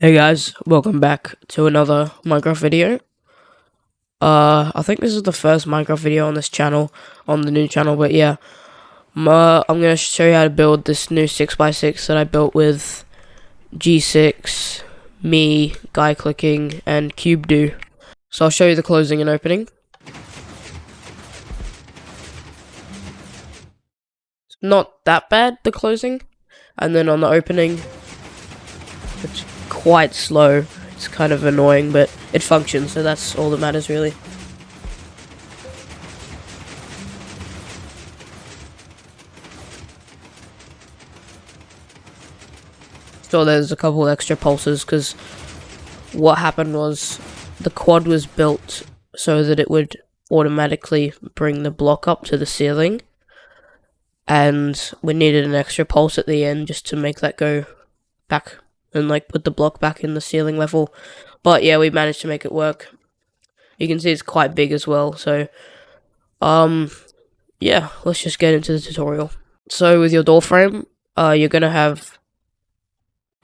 Hey guys, welcome back to another Minecraft video. I think this is the first Minecraft video on this channel, on the new channel, but yeah. I'm gonna show you how to build this new 6x6 that I built with G6, me, guy clicking, and Cubedoo. So I'll show you the closing and opening. It's not that bad, the closing. And then on the opening, it's quite slow. It's kind of annoying, but it functions, so that's all that matters really. So there's a couple extra pulses because what happened was the quad was built so that it would automatically bring the block up to the ceiling, and we needed an extra pulse at the end just to make that go back and like put the block back in the ceiling level. But yeah, we managed to make it work. You can see it's quite big as well, so yeah, let's just get into the tutorial. So with your door frame, you're gonna have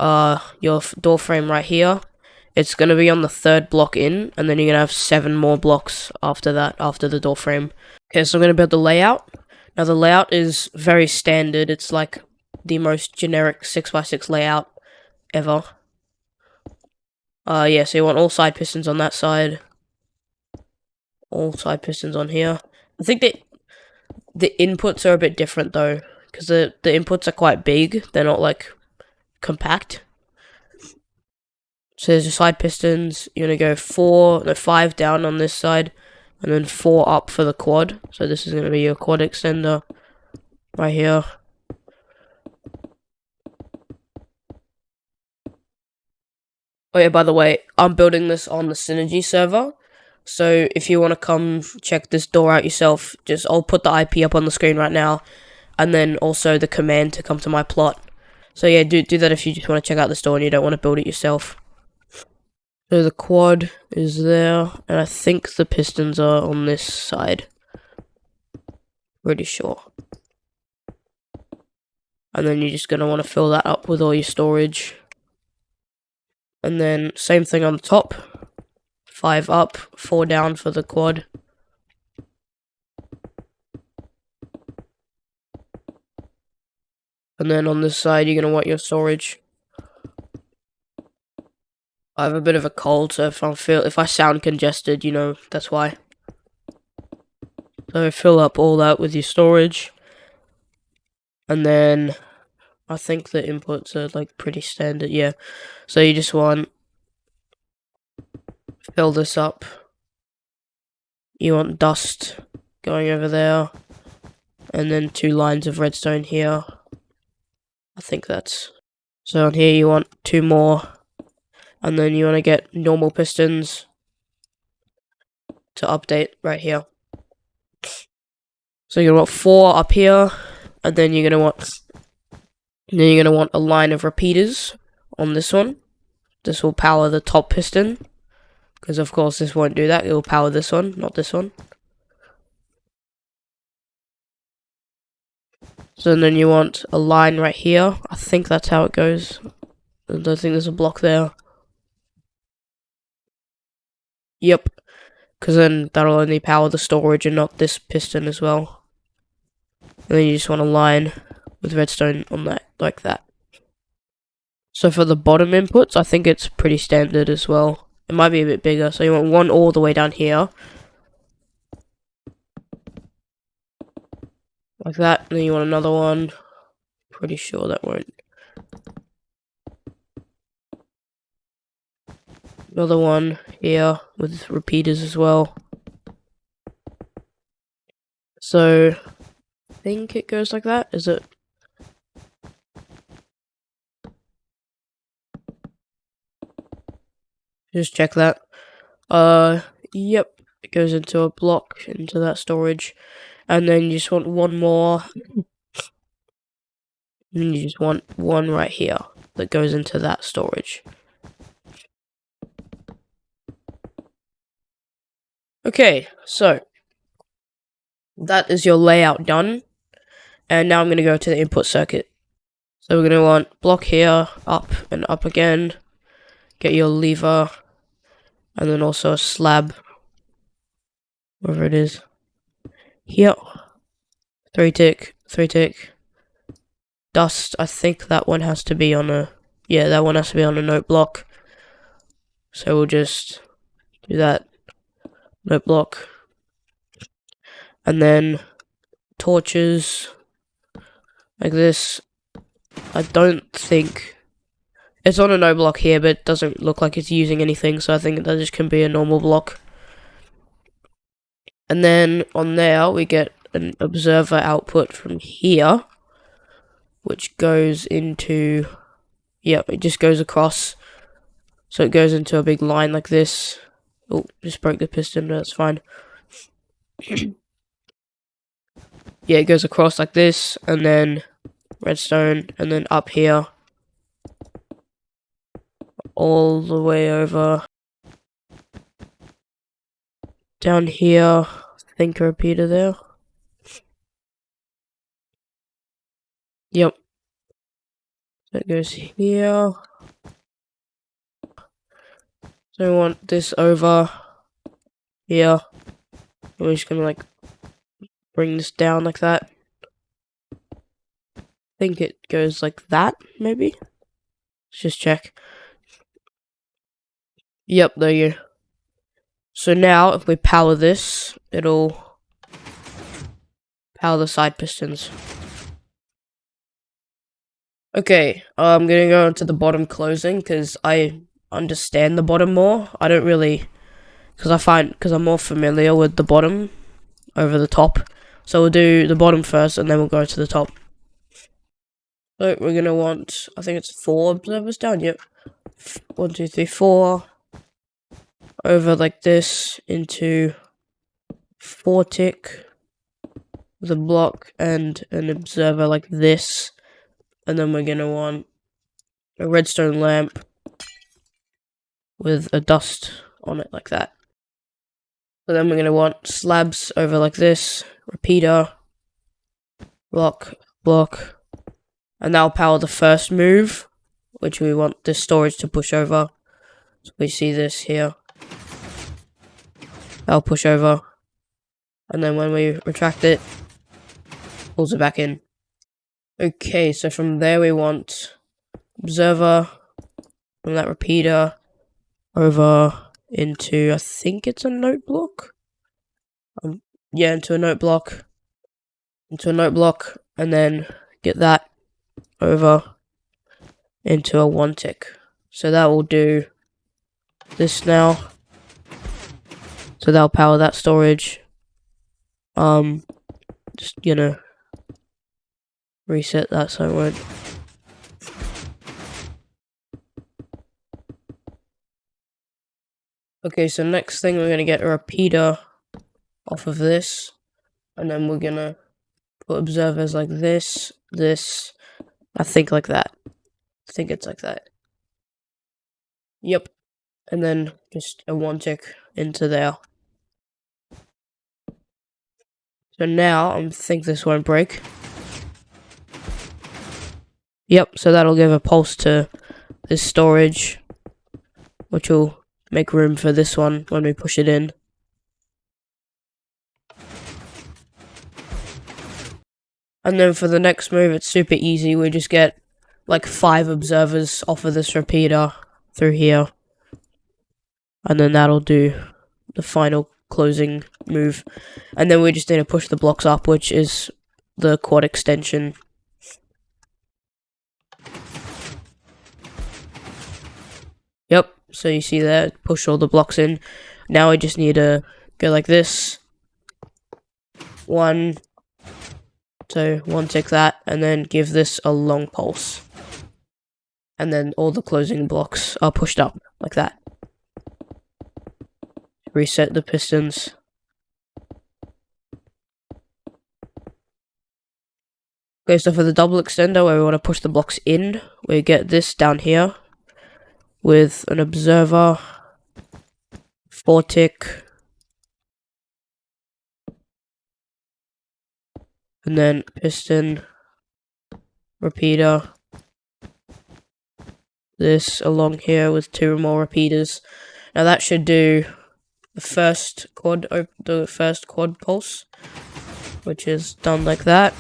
your door frame right here. It's gonna be on the third block in, and then you're gonna have 7 more blocks after that, after the door frame. Okay, so I'm gonna build the layout. Now the layout is very standard. It's like the most generic 6x6 layout ever. Yeah, so you want all side pistons on that side, all side pistons on here. I think that the inputs are a bit different though, because the inputs are quite big. They're not like compact. So there's your side pistons. You're gonna go 5 down on this side, and then 4 up for the quad. So this is gonna be your quad extender right here. Oh yeah, by the way, I'm building this on the Synergy server. So if you want to come check this door out yourself, I'll put the IP up on the screen right now, and then also the command to come to my plot. So yeah, do that if you just want to check out the store and you don't want to build it yourself. So the quad is there, and I think the pistons are on this side. Pretty sure. And then you're just going to want to fill that up with all your storage. And then same thing on the top. 5 up, 4 down for the quad. And then on this side, you're going to want your storage. I have a bit of a cold, so if I sound congested, you know, that's why. So fill up all that with your storage. And then I think the inputs are like pretty standard, yeah. So you just want fill this up. You want dust going over there, and then 2 lines of redstone here. I think that's so. On here you want 2 more, and then you want to get normal pistons to update right here. So you're gonna want 4 up here, and then you're gonna want a line of repeaters on this one. This will power the top piston, because of course this won't do that. It will power this one, not this one. So then you want a line right here. I think that's how it goes. I don't think there's a block there. Yep, because then that'll only power the storage and not this piston as well. And then you just want a line with redstone on that, like that. So for the bottom inputs, I think it's pretty standard as well. It might be a bit bigger, so you want 1 all the way down here. Like that, and then you want another one. Pretty sure that won't. Another one here with repeaters as well. So I think it goes like that. Is it? Just check that. Yep. It goes into a block, into that storage. And then you just want 1 more. And you just want 1 right here that goes into that storage. Okay, so that is your layout done. And now I'm going to go to the input circuit. So we're going to want block here, up and up again. get your lever, and then also a slab, wherever it is. Here, 3-tick, 3-tick. Dust, I think that one has to be on a, yeah, that one has to be on a note block. So we'll just do that, note block. And then torches, like this. I don't think, it's on a note block here, but it doesn't look like it's using anything, so I think that just can be a normal block. And then on there, we get an observer output from here, which goes into, yep, it just goes across. So it goes into a big line like this. Oh, just broke the piston, but that's fine. Yeah, it goes across like this, and then redstone, and then up here, all the way over. Down here, I think a repeater there. Yep. So it goes here. So we want this over here. And we're just gonna like bring this down like that. I think it goes like that, maybe? Let's just check. Yep, there you go. So now, if we power this, it'll power the side pistons. Okay, I'm gonna go into the bottom closing, because I understand the bottom more. I don't really, because I'm more familiar with the bottom over the top. So we'll do the bottom first, and then we'll go to the top. So we're gonna want, I think it's 4 observers down, yep. 1, 2, 3, 4. Over like this into 4-tick with a block and an observer like this. And then we're gonna want a redstone lamp with a dust on it like that. So then we're gonna want slabs over like this, repeater, block, block, and that'll power the first move, which we want this storage to push over. So we see this here. That'll push over, and then when we retract it, pulls it back in. Okay, so from there we want observer, from that repeater, over into, I think it's a note block? Yeah, into a note block, and then get that over into a 1-tick. So that will do this now. So that'll power that storage. Just, reset that so it won't. Okay, so next thing we're gonna get a repeater off of this, and then we're gonna put observers like this, I think like that. I think it's like that. Yep. And then just a 1-tick into there. So now I think this won't break. Yep, so that'll give a pulse to this storage, which will make room for this one when we push it in. And then for the next move, it's super easy. We just get like 5 observers off of this repeater through here. And then that'll do the final closing move. And then we just need to push the blocks up, which is the quad extension. Yep, so you see there, push all the blocks in. Now we just need to go like this. 1, so 1-tick that, and then give this a long pulse. And then all the closing blocks are pushed up, like that. Reset the pistons. Okay, so for the double extender, where we want to push the blocks in, we get this down here with an observer, 4-tick, and then piston, repeater, this along here with 2 more repeaters. Now that should do the first quad pulse, which is done like that.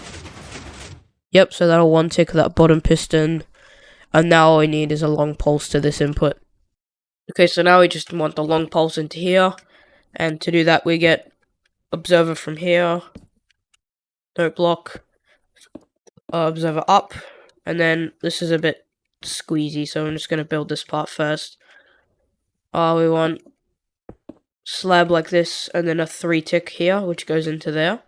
Yep, so that'll one tick that bottom piston, and now all we need is a long pulse to this input. Okay, so now we just want the long pulse into here, and to do that we get observer from here, note block, observer up, and then this is a bit squeezy, so I'm just going to build this part first. We want slab like this, and then a 3 tick here, which goes into there.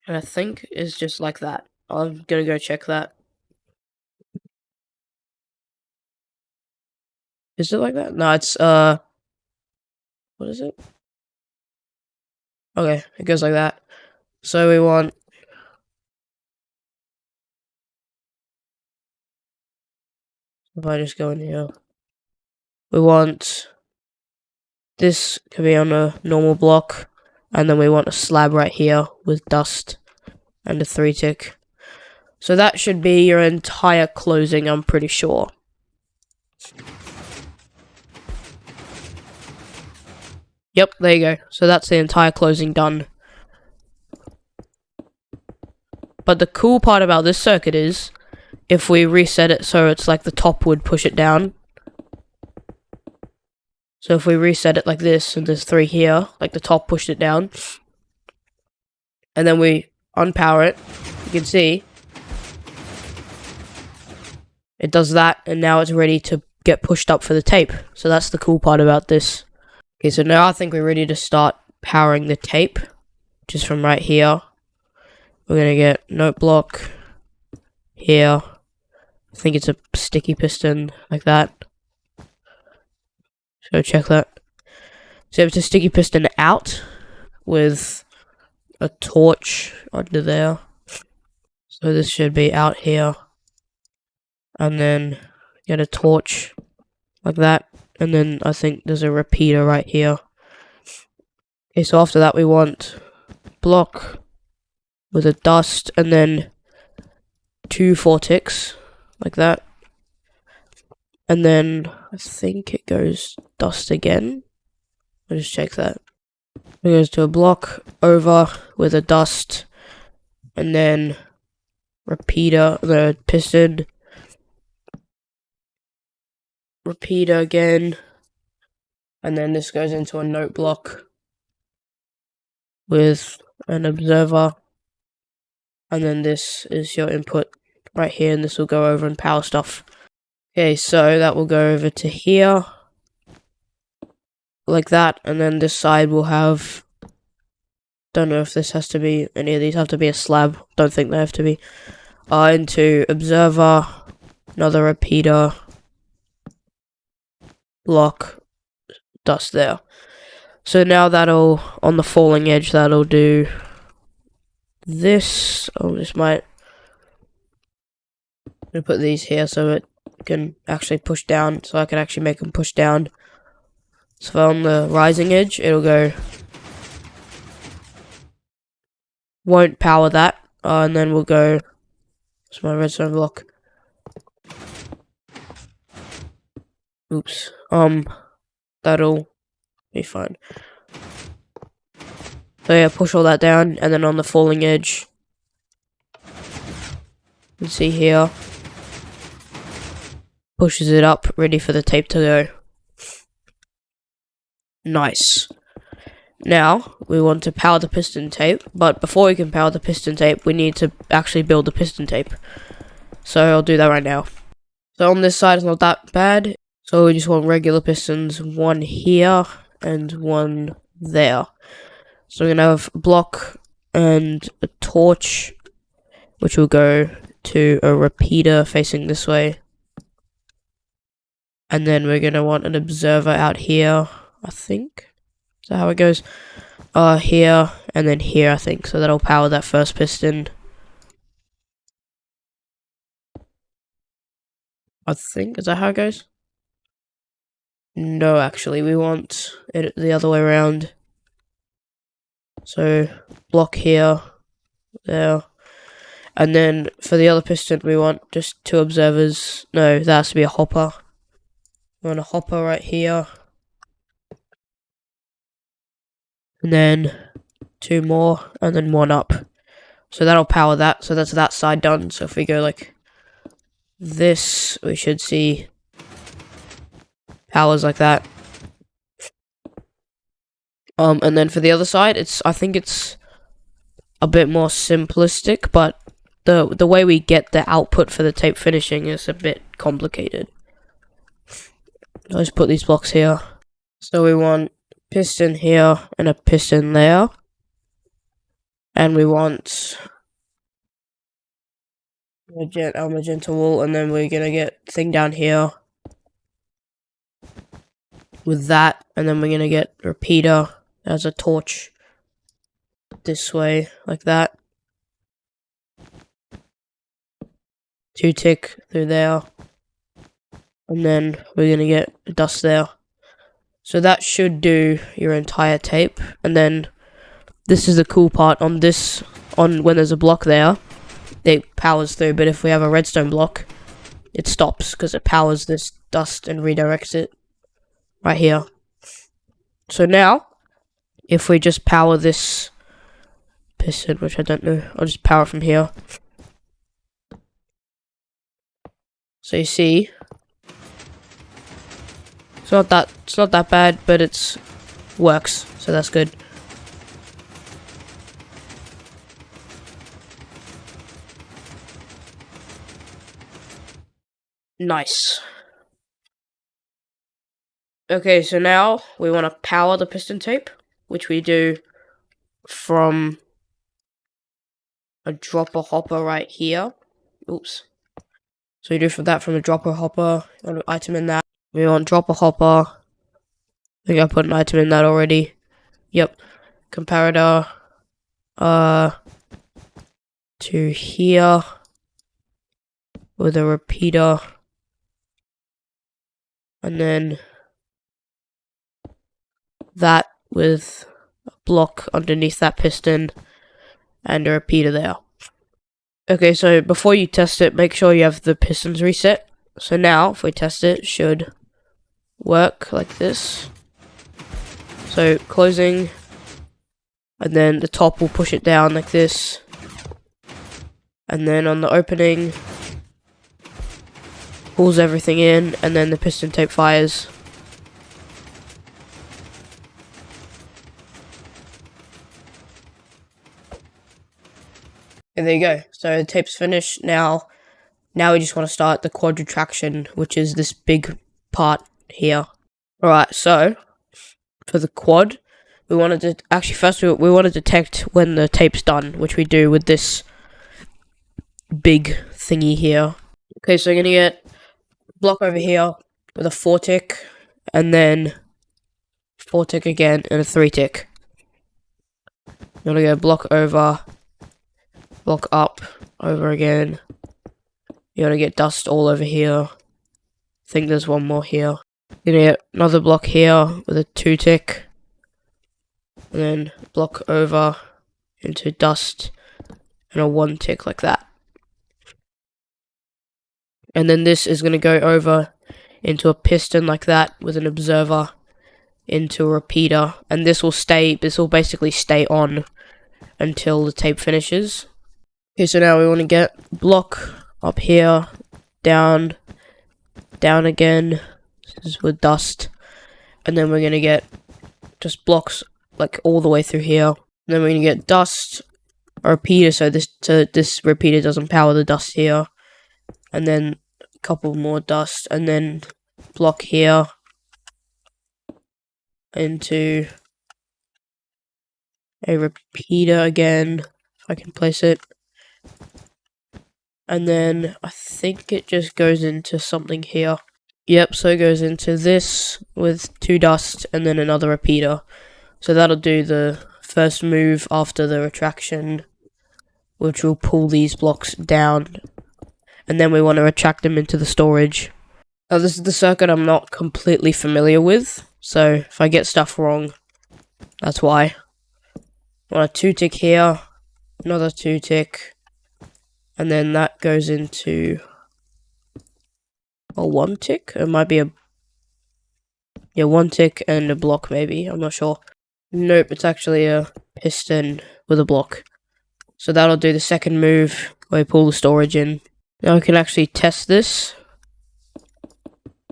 And I think is just like that. I'm gonna go check that. Is it like that? No, it's, what is it? Okay, it goes like that. So we want, if I just go in here, we want, this can be on a normal block, and then we want a slab right here with dust and a 3 tick. So that should be your entire closing, I'm pretty sure. Yep, there you go. So that's the entire closing done. But the cool part about this circuit is, if we reset it so it's like the top would push it down. So if we reset it like this, and there's 3 here, like the top pushed it down, and then we unpower it, you can see it does that, and now it's ready to get pushed up for the tape. So that's the cool part about this. Okay, so now I think we're ready to start powering the tape, just from right here. We're gonna get note block here. I think it's a sticky piston, like that. So check that. So it's a sticky piston out with a torch under there. So this should be out here. And then get a torch like that. And then I think there's a repeater right here. Okay, so after that we want block with a dust, and then 2 4 ticks like that. And then I think it goes dust again. I'll just check that. It goes to a block over with a dust, and then repeater, the piston, repeater again, and then this goes into a note block with an observer, and then this is your input right here, and this will go over and power stuff. Okay, so that will go over to here, like that, and then this side will have, don't know if this has to be, any of these have to be a slab, don't think they have to be, into observer, another repeater, block, dust there. So now that'll, on the falling edge, that'll do this. Oh, this might, I'm gonna put these here so it can actually push down, so I can actually make them push down. So on the rising edge, it'll go, won't power that, and then we'll go, it's my redstone block. Oops, that'll be fine. So yeah, push all that down, and then on the falling edge, you can see here, pushes it up, ready for the tape to go. Nice. Now, we want to power the piston tape, but before we can power the piston tape, we need to actually build the piston tape. So I'll do that right now. So on this side, it's not that bad. So we just want regular pistons, 1 here and 1 there. So we're going to have a block and a torch, which will go to a repeater facing this way. And then we're going to want an observer out here, I think. Is that how it goes? Here, and then here, I think. So that'll power that first piston. I think. Is that how it goes? No, actually. We want it the other way around. So, block here, there. And then for the other piston, we want just 2 observers. No, that has to be a hopper. We want a hopper right here. And then 2 more, and then 1 up. So that'll power that. So that's that side done. So if we go like this, we should see powers like that. And then for the other side, I think it's a bit more simplistic, but the way we get the output for the tape finishing is a bit complicated. Let's put these blocks here. So we want piston here and a piston there. And we want our magenta wool, and then we're gonna get thing down here with that, and then we're gonna get repeater as a torch this way, like that. 2 tick through there, and then we're gonna get dust there. So that should do your entire tape. And then this is the cool part, on when there's a block there, it powers through, but if we have a redstone block, it stops because it powers this dust and redirects it right here. So now, if we just power this piston, which I don't know, I'll just power from here. So you see, it's not that bad, but it's works, so that's good. Nice. Okay, so now we want to power the piston tape, which we do from a dropper hopper right here. Oops. So we do from a dropper hopper, an item in that. We want dropper hopper. I think I put an item in that already. Yep. Comparator. To here. With a repeater. And then that with a block underneath that piston and a repeater there. Okay, so before you test it, make sure you have the pistons reset. So now, if we test it, it should work like this. So closing, and then the top will push it down like this. And then on the opening, pulls everything in, and then the piston tape fires. And there you go. So the tape's finished. Now we just want to start the quad retraction, which is this big part here. Alright, so for the quad, we wanted to actually first we want to detect when the tape's done, which we do with this big thingy here. Okay, so you're gonna get block over here with a 4 tick, and then 4 tick again, and a 3 tick. You're gonna get a block over, block up, over again. You're gonna get dust all over here. I think there's one more here. You're gonna get another block here with a 2 tick, and then block over into dust, and a 1 tick like that. And then this is going to go over into a piston like that with an observer into a repeater, and this will basically stay on until the tape finishes. Okay, so now we want to get block up here, down again, this is with dust, and then we're going to get just blocks like all the way through here. And then we're going to get dust, a repeater, so this repeater doesn't power the dust here. And then a couple more dust, and then block here into a repeater again, if I can place it. And then I think it just goes into something here. Yep, so it goes into this with 2 dust and then another repeater. So that'll do the first move after the retraction, which will pull these blocks down. And then we want to retract them into the storage. Now this is the circuit I'm not completely familiar with, so if I get stuff wrong, that's why. I want a 2 tick here, another 2 tick, and then that goes into a 1 tick. It might be a 1 tick and a block, maybe. I'm not sure. Nope, it's actually a piston with a block. So that'll do the second move where we pull the storage in. Now we can actually test this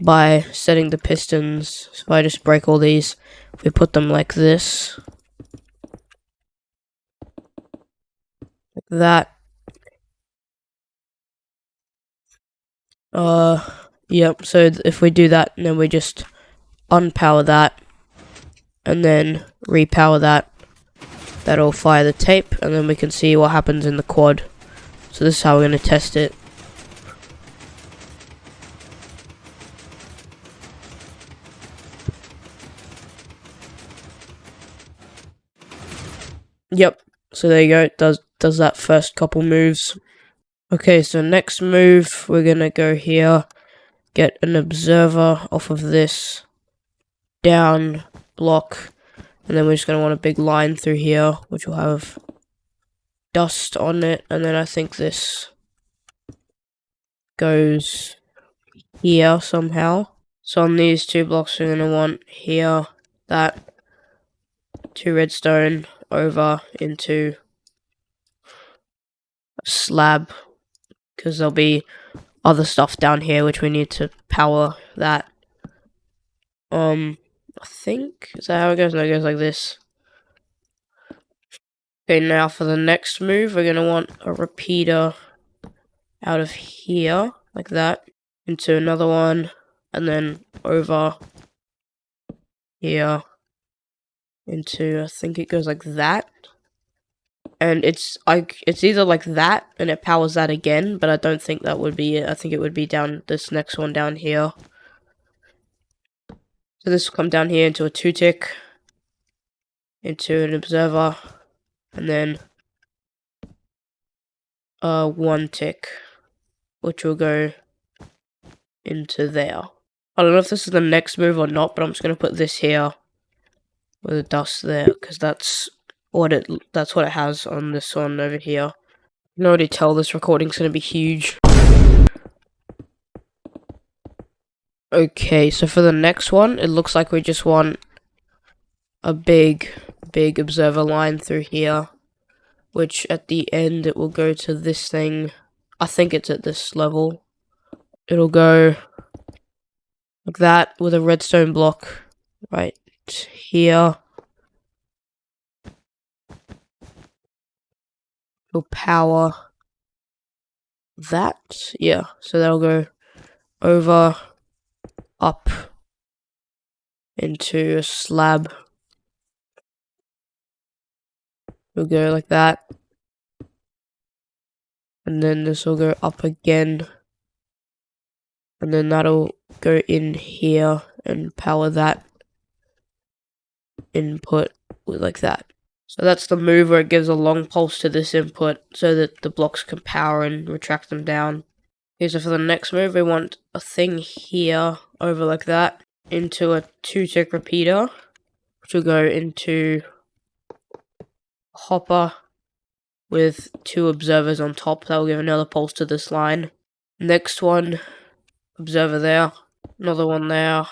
by setting the pistons. So if I just break all these, if we put them like this, like that. Yep, so if we do that, and then we just unpower that, and then repower that, that'll fire the tape, and then we can see what happens in the quad. So this is how we're going to test it. Yep, so there you go, it does that first couple moves. Okay, so next move, we're going to go here, get an observer off of this, down, block, and then we're just going to want a big line through here, which will have dust on it, and then I think this goes here somehow. So on these 2 blocks, we're going to want here, that, 2 redstone over into a slab, because there'll be other stuff down here which we need to power that. I think, is that how it goes? No, it goes like this. Okay, now for the next move, we're going to want a repeater out of here, like that, into another one, and then over here, into, I think it goes like that. And it's either like that, and it powers that again, but I don't think that would be it. I think it would be down this next one down here. So this will come down here into a 2 tick, into an observer, and then a 1 tick, which will go into there. I don't know if this is the next move or not, but I'm just going to put this here with the dust there, because that's what it has on this one over here. You can already tell this recording's going to be huge. Okay, so for the next one, it looks like we just want a big observer line through here, which at the end it will go to this thing. I think it's at this level. It'll go like that with a redstone block right here. It'll power that. Yeah, so that'll go over, up, into a slab. It'll go like that. And then this will go up again. And then that'll go in here and power that input like that. So that's the move where it gives a long pulse to this input so that the blocks can power and retract them down. Okay, so for the next move, we want a thing here over like that into a 2 tick repeater, which will go into a hopper with 2 observers on top. That will give another pulse to this line. Next one, observer there, another one there,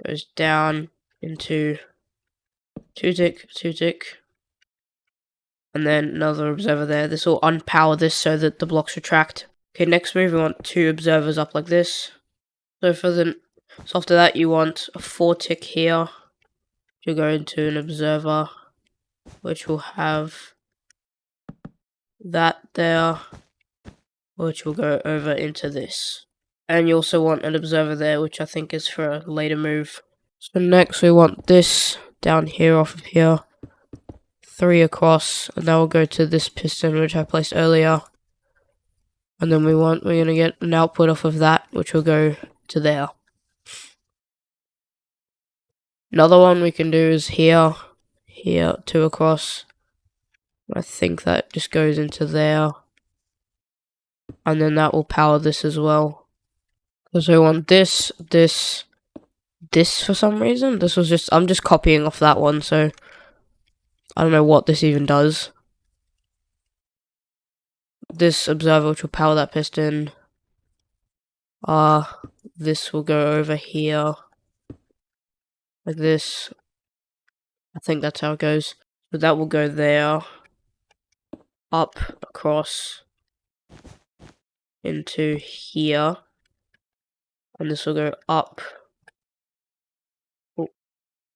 goes down into 2 tick, and then another observer there. This will unpower this so that the blocks retract. Okay, next move, we want 2 observers up like this. So after that, you want a 4 tick here to go into an observer, which will have that there, which will go over into this. And you also want an observer there, which I think is for a later move. So next we want this down here off of here, 3 across, and that will go to this piston which I placed earlier. And then we're going to get an output off of that, which will go to there. Another one we can do is here, 2 across. I think that just goes into there. And then that will power this as well. So we want this for some reason. I'm just copying off that one, so I don't know what this even does. this observer, which will power that piston. This will go over here. Like this. I think that's how it goes. So that will go there. Up, across, into here. And this will go up. Oh,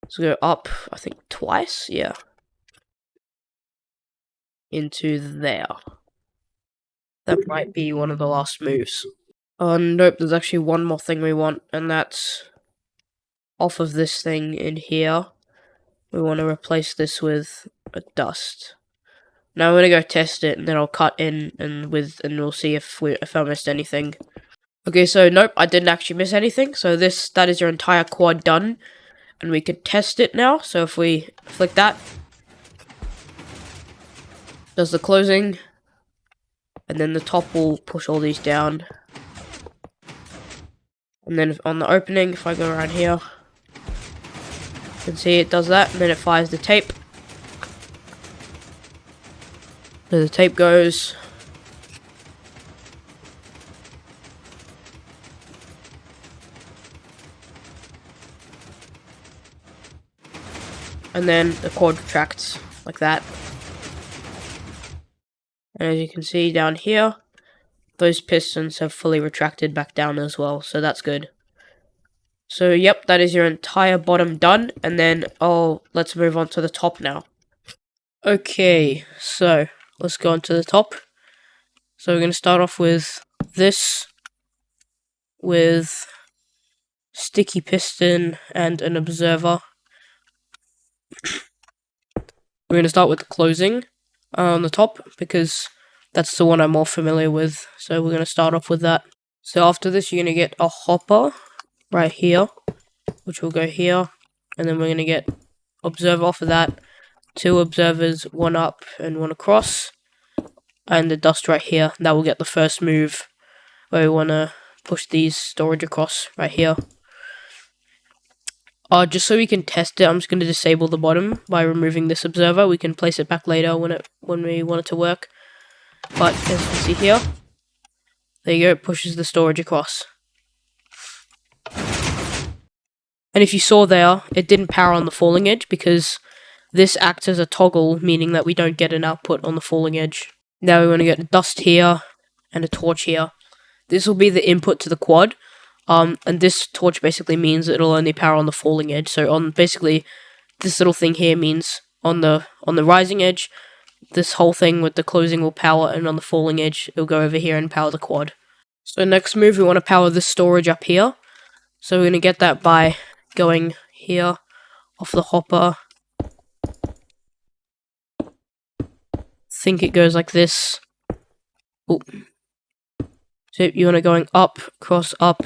this will go up, I think, twice? Yeah. Into there. That might be one of the last moves. Oh, nope, there's actually one more thing we want, and that's off of this thing in here. We want to replace this with a dust. Now I'm gonna go test it, and then I'll cut in and we'll see if I missed anything. Okay, so nope, I didn't actually miss anything. So that is your entire quad done, and we could test it now. So if we flick that, does the closing, and then the top will push all these down. And then on the opening, if I go around here, you can see it does that, and then it fires the tape. So the tape goes. And then the cord retracts like that. And as you can see down here, those pistons have fully retracted back down as well, so that's good. So yep, that is your entire bottom done, and then let's move on to the top now. Okay, so let's go on to the top. So we're going to start off with this, with sticky piston and an observer. We're going to start with the closing on the top, because that's the one I'm more familiar with. So we're going to start off with that. So after this, you're going to get a hopper right here, which will go here. And then we're going to get observer off of that. 2 observers, one up and one across. And the dust right here. That will get the first move, where we want to push these storage across right here. Just so we can test it, I'm just going to disable the bottom by removing this observer. We can place it back later when we want it to work. But as you can see here, there you go, it pushes the storage across. And if you saw there, it didn't power on the falling edge because this acts as a toggle, meaning that we don't get an output on the falling edge. Now we want to get a dust here and a torch here. This will be the input to the quad. And this torch basically means it'll only power on the falling edge. So basically this little thing here means on the rising edge, this whole thing with the closing will power, and on the falling edge it'll go over here and power the quad. So next move, we want to power this storage up here. So we're going to get that by going here off the hopper. Think it goes like this. Ooh. So you want to going up, cross, up,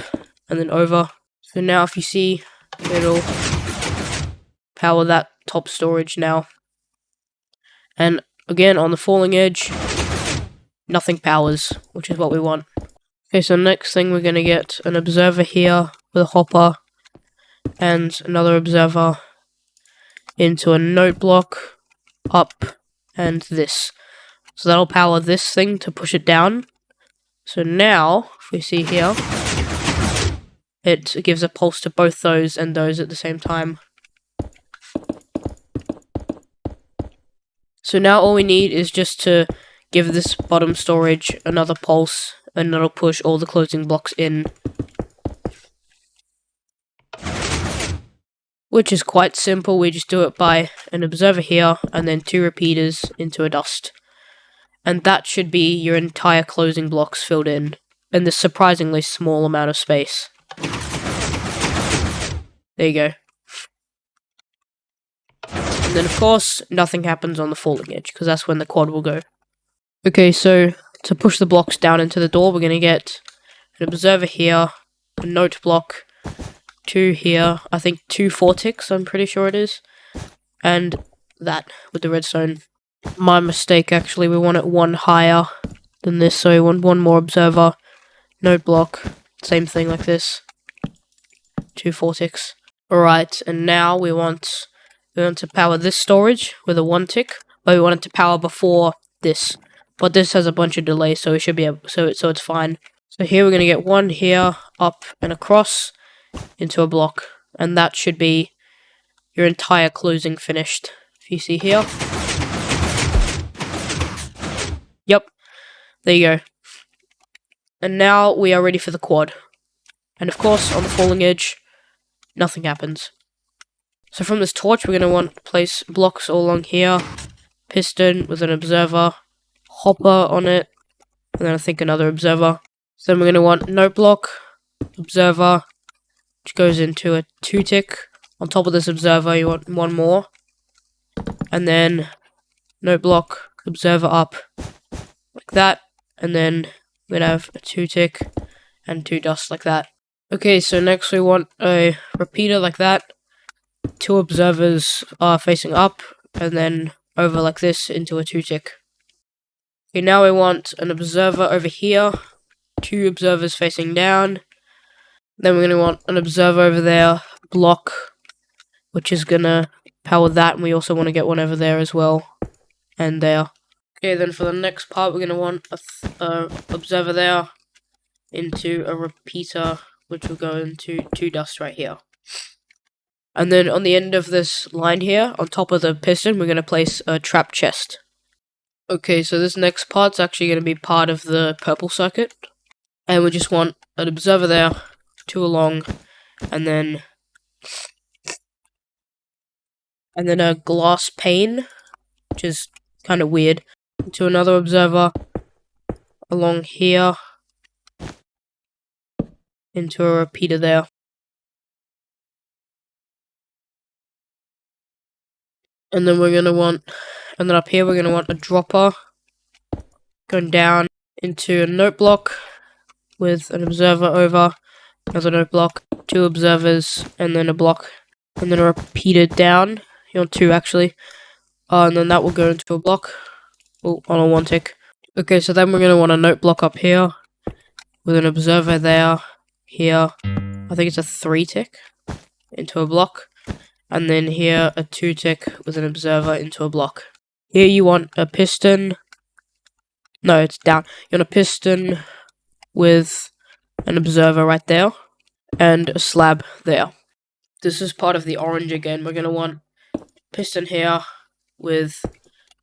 and then over. So now if you see, it'll power that top storage now. And again, on the falling edge, nothing powers, which is what we want. Okay, so next thing, we're going to get an observer here with a hopper and another observer into a note block, up, and this. So that'll power this thing to push it down. So now, if we see here, it gives a pulse to both those and those at the same time. So now all we need is just to give this bottom storage another pulse, and that'll push all the closing blocks in. Which is quite simple. We just do it by an observer here, and then 2 repeaters into a dust. And that should be your entire closing blocks filled in this surprisingly small amount of space. There you go. And then of course, nothing happens on the falling edge, because that's when the quad will go. Okay, so to push the blocks down into the door, we're going to get an observer here, a note block, 2 here, I think 2 4-ticks, I'm pretty sure it is, and that with the redstone. My mistake, actually, we want it 1 higher than this, so we want 1 more observer, note block, same thing like this, 2 4-ticks. Alright, and now we want to power this storage with a 1-tick, but we want it to power before this. but this has a bunch of delay, so it should be able, so it's fine. So here we're gonna get one here, up and across into a block, and that should be your entire closing finished. If you see here, yep, there you go. And now we are ready for the quad. And of course, on the falling edge, nothing happens. So from this torch, we're going to want to place blocks all along here. Piston with an observer, hopper on it, and then I think another observer. So then we're going to want note block, observer, which goes into a 2-tick. On top of this observer, you want one more. And then note block, observer up, like that. And then we're going to have a 2-tick and 2 dust like that. Okay, so next we want a repeater like that. 2 observers are facing up, and then over like this into a 2-tick. Okay, now we want an observer over here. 2 observers facing down. Then we're going to want an observer over there, block, which is going to power that, and we also want to get one over there as well, and there. Okay, then for the next part, we're going to want a observer there into a repeater, which will go into 2 dust right here. And then on the end of this line here, on top of the piston, we're going to place a trap chest. Okay, so this next part's actually going to be part of the purple circuit. And we just want an observer there, 2 along, and then a glass pane, which is kind of weird, to another observer along here, into a repeater there. And then we're going to want, and then up here we're going to want a dropper going down into a note block with an observer over, another note block, 2 observers, and then a block, and then a repeater down. You want 2 actually. And then that will go into a block. Oh, on a 1-tick. Okay, so then we're going to want a note block up here with an observer there, here. I think it's a 3-tick into a block. And then here, a 2-tick with an observer into a block. Here you want a piston. No, it's down. You want a piston with an observer right there. And a slab there. This is part of the orange again. We're going to want piston here with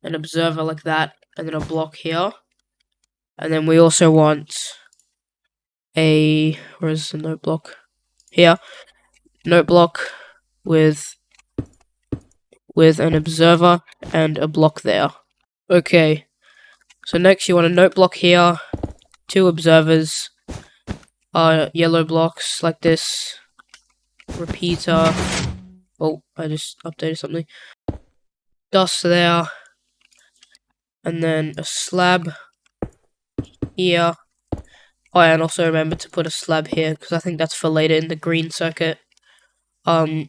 an observer like that. And then a block here. And then we also want a... where's the note block? Here. Note block with an observer and a block there. Okay, so next you want a note block here, 2 observers, yellow blocks like this, repeater, oh, I just updated something, dust there, and then a slab here. Oh, and also remember to put a slab here, because I think that's for later in the green circuit. And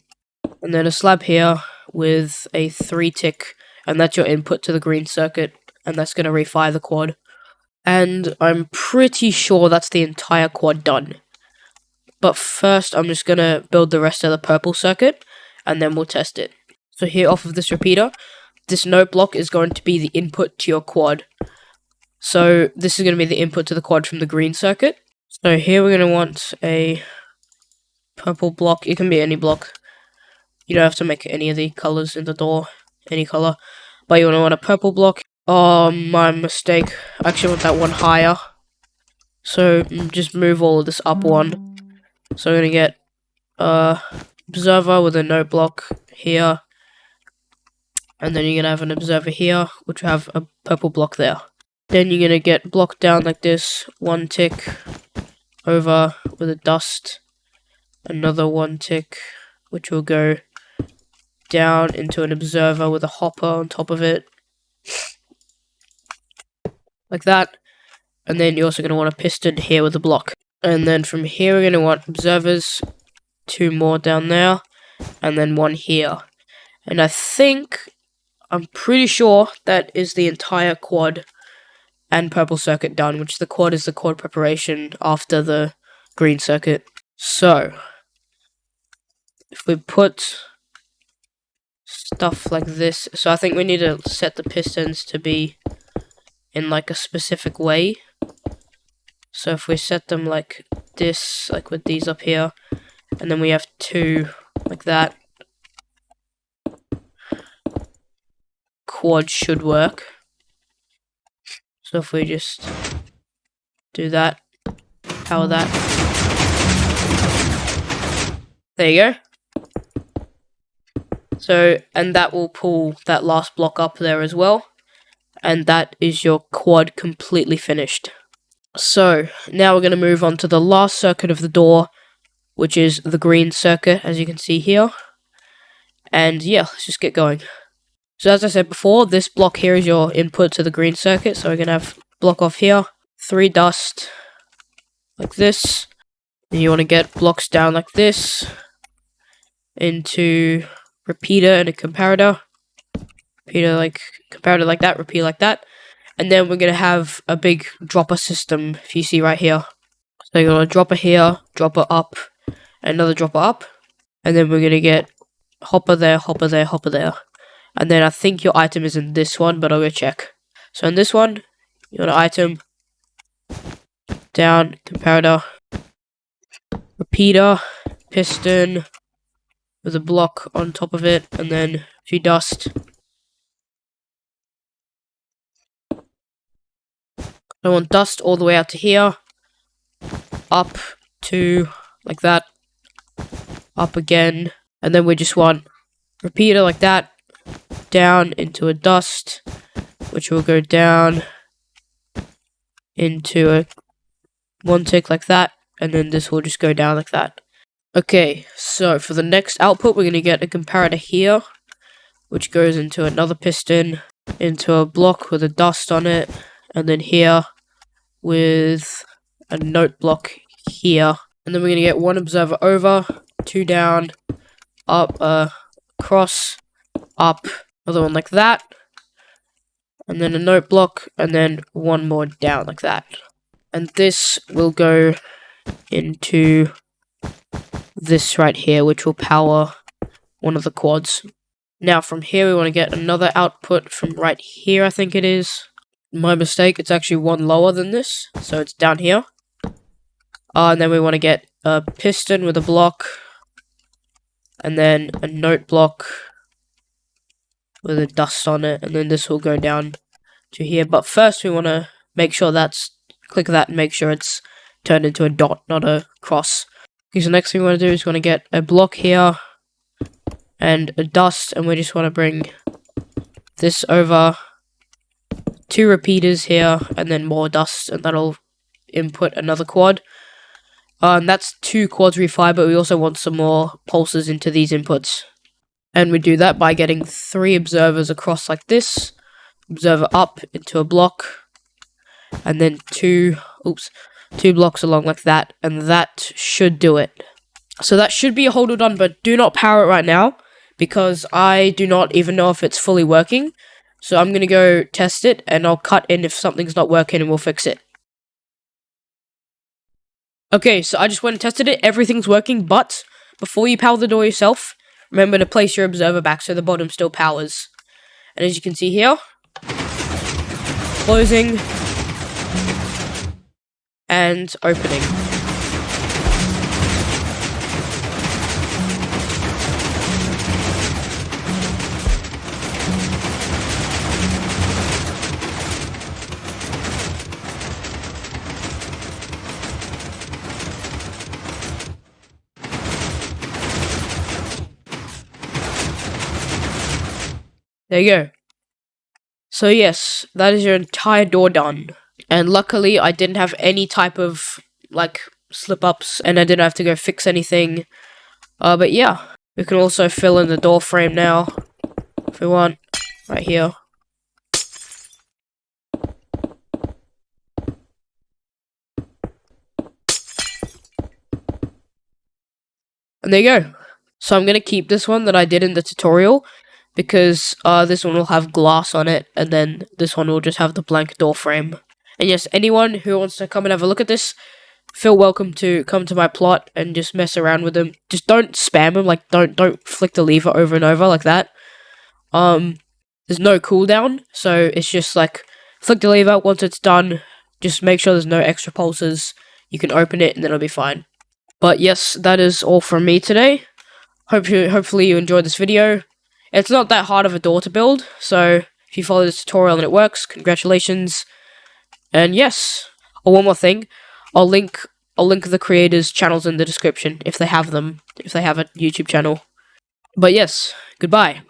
then a slab here with a 3-tick, and that's your input to the green circuit, and that's going to refire the quad. And I'm pretty sure that's the entire quad done. But first, I'm just going to build the rest of the purple circuit, and then we'll test it. So here, off of this repeater, this note block is going to be the input to your quad. So this is going to be the input to the quad from the green circuit. So here we're going to want a purple block. It can be any block. You don't have to make any of the colors in the door, any color. But you want a purple block. Oh, my mistake. I actually want that one higher. So just move all of this up 1. So we're going to get observer with a note block here. And then you're going to have an observer here, which will have a purple block there. Then you're going to get block down like this, 1-tick over with a dust. Another 1-tick, which will go down into an observer with a hopper on top of it. Like that. And then you're also going to want a piston here with a block. And then from here we're going to want observers, 2 more down there, and then 1 here. And I'm pretty sure that is the entire quad and purple circuit done, which the quad is the quad preparation after the green circuit. So, if we put stuff like this, so I think we need to set the pistons to be in like a specific way. So if we set them like this, like with these up here, and then we have 2 like that, quad should work. So if we just do that, power that, there you go. So, and that will pull that last block up there as well, and that is your quad completely finished. So now we're going to move on to the last circuit of the door, which is the green circuit, as you can see here. And yeah, let's just get going. So as I said before, this block here is your input to the green circuit. So we're going to have block off here, 3 dust, like this. And you want to get blocks down like this, into repeater and a comparator. Comparator like that, repeater like that. And then we're going to have a big dropper system, if you see right here. So you're going to dropper here, dropper up, another dropper up. And then we're going to get hopper there, hopper there, hopper there. And then I think your item is in this one, but I'll go check. So in this one, you want an item, down, comparator, repeater, piston, with a block on top of it, and then a few dust. I want dust all the way out to here, up to, like that, up again, and then we just want repeater like that, down into a dust, which will go down into a 1 tick like that, and then this will just go down like that. Okay, so for the next output, we're going to get a comparator here, which goes into another piston, into a block with a dust on it, and then here with a note block here. And then we're going to get 1 observer over, 2 down, up, across, up, another one like that, and then a note block, and then 1 more down like that. And this will go into this right here, which will power one of the quads. Now from here we want to get another output from right here, I think it is. My mistake, it's actually 1 lower than this, so it's down here. And then we want to get a piston with a block, and then a note block with a dust on it, and then this will go down to here. But first we want to make sure click that and make sure it's turned into a dot, not a cross. Okay, so next thing we want to do is we want to get a block here and a dust, and we just want to bring this over, 2 repeaters here, and then more dust, and that'll input another quad. And that's 2 quads refire, but we also want some more pulses into these inputs. And we do that by getting 3 observers across like this, observer up into a block, and then 2 blocks along like that, and that should do it. So that should be a holder done, but do not power it right now, because I do not even know if it's fully working. So I'm going to go test it, and I'll cut in if something's not working, and we'll fix it. Okay, so I just went and tested it, everything's working, but before you power the door yourself, remember to place your observer back so the bottom still powers. And as you can see here, closing, and opening. There you go. So yes, that is your entire door done. And luckily, I didn't have any type of, like, slip-ups, and I didn't have to go fix anything. But yeah, we can also fill in the door frame now, if we want, right here. And there you go. So I'm going to keep this one that I did in the tutorial, because this one will have glass on it, and then this one will just have the blank door frame. And yes, anyone who wants to come and have a look at this, feel welcome to come to my plot and just mess around with them. Just don't spam them, like don't flick the lever over and over like that. There's no cooldown, so it's just like flick the lever. Once it's done, just make sure there's no extra pulses. You can open it and then it'll be fine. But yes, that is all from me today. Hopefully you enjoyed this video. It's not that hard of a door to build, so if you follow this tutorial and it works, congratulations. And yes, one more thing, I'll link the creators' channels in the description if they have them, if they have a YouTube channel. But yes, goodbye.